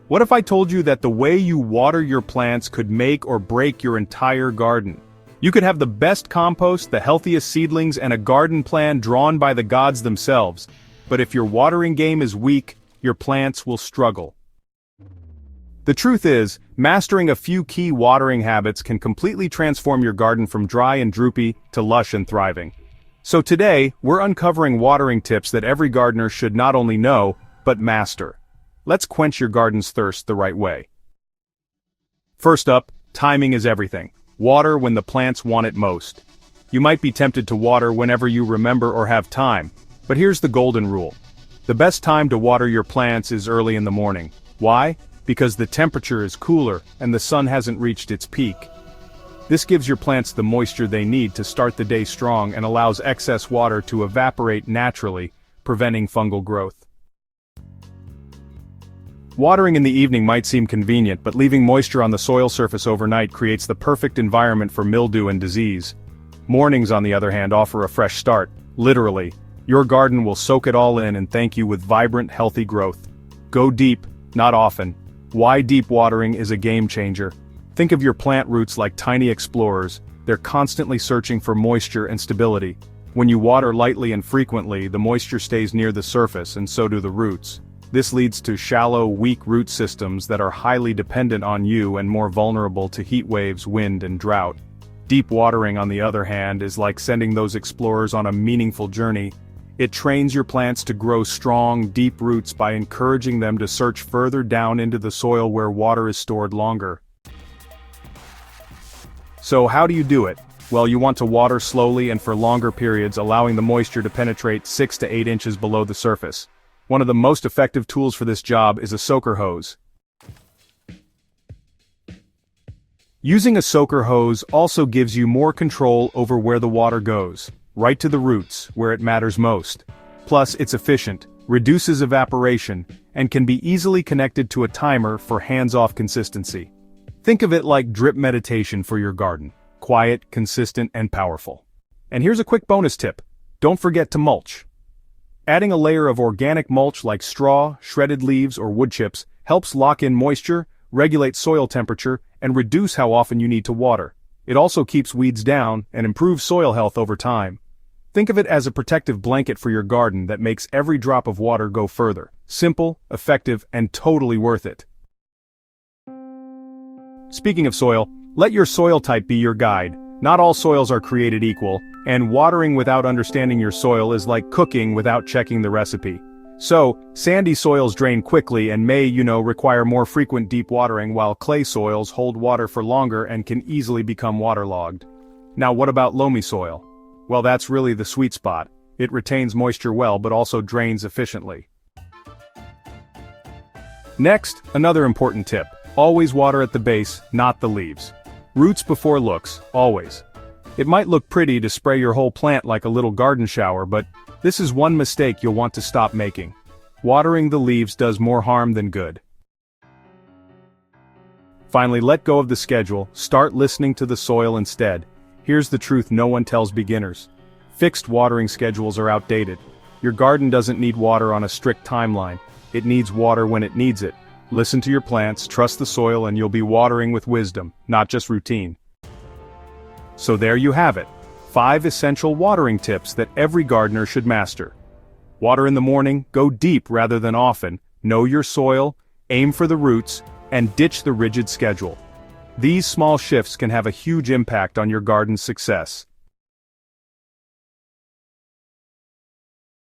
What if I told you that the way you water your plants could make or break your entire garden? You could have the best compost, the healthiest seedlings, and a garden plan drawn by the gods themselves, but if your watering game is weak, your plants will struggle. The truth is, mastering a few key watering habits can completely transform your garden from dry and droopy to lush and thriving. So today, we're uncovering watering tips that every gardener should not only know, but master. Let's quench your garden's thirst the right way. First up, timing is everything. Water when the plants want it most. You might be tempted to water whenever you remember or have time, but here's the golden rule. The best time to water your plants is early in the morning. Why? Because the temperature is cooler and the sun hasn't reached its peak. This gives your plants the moisture they need to start the day strong and allows excess water to evaporate naturally, preventing fungal growth. Watering in the evening might seem convenient, but leaving moisture on the soil surface overnight creates the perfect environment for mildew and disease. Mornings, on the other hand, offer a fresh start. Literally, your garden will soak it all in and thank you with vibrant, healthy growth. Go deep, not often. Why deep watering is a game changer. Think of your plant roots like tiny explorers. They're constantly searching for moisture and stability. When you water lightly and frequently, the moisture stays near the surface and so do the roots. This leads to shallow, weak root systems that are highly dependent on you and more vulnerable to heat waves, wind, and drought. Deep watering, on the other hand, is like sending those explorers on a meaningful journey. It trains your plants to grow strong, deep roots by encouraging them to search further down into the soil where water is stored longer. So how do you do it? Well, you want to water slowly and for longer periods, allowing the moisture to penetrate 6 to 8 inches below the surface. One of the most effective tools for this job is a soaker hose. Using a soaker hose also gives you more control over where the water goes, right to the roots, where it matters most. Plus, it's efficient, reduces evaporation, and can be easily connected to a timer for hands-off consistency. Think of it like drip meditation for your garden. Quiet, consistent, and powerful. And here's a quick bonus tip. Don't forget to mulch. Adding a layer of organic mulch like straw, shredded leaves, or wood chips helps lock in moisture, regulate soil temperature, and reduce how often you need to water. It also keeps weeds down and improves soil health over time. Think of it as a protective blanket for your garden that makes every drop of water go further. Simple, effective, and totally worth it. Speaking of soil, let your soil type be your guide. Not all soils are created equal, and watering without understanding your soil is like cooking without checking the recipe. So, sandy soils drain quickly and may, require more frequent deep watering, while clay soils hold water for longer and can easily become waterlogged. Now what about loamy soil? Well, that's really the sweet spot. It retains moisture well but also drains efficiently. Next, another important tip. Always water at the base, not the leaves. Roots before looks, always. It might look pretty to spray your whole plant like a little garden shower, but this is one mistake you'll want to stop making. Watering the leaves does more harm than good. Finally, let go of the schedule, start listening to the soil instead. Here's the truth no one tells beginners. Fixed watering schedules are outdated. Your garden doesn't need water on a strict timeline. It needs water when it needs it. Listen to your plants, trust the soil, and you'll be watering with wisdom, not just routine. So there you have it. 5 essential watering tips that every gardener should master. Water in the morning, go deep rather than often, know your soil, aim for the roots, and ditch the rigid schedule. These small shifts can have a huge impact on your garden's success.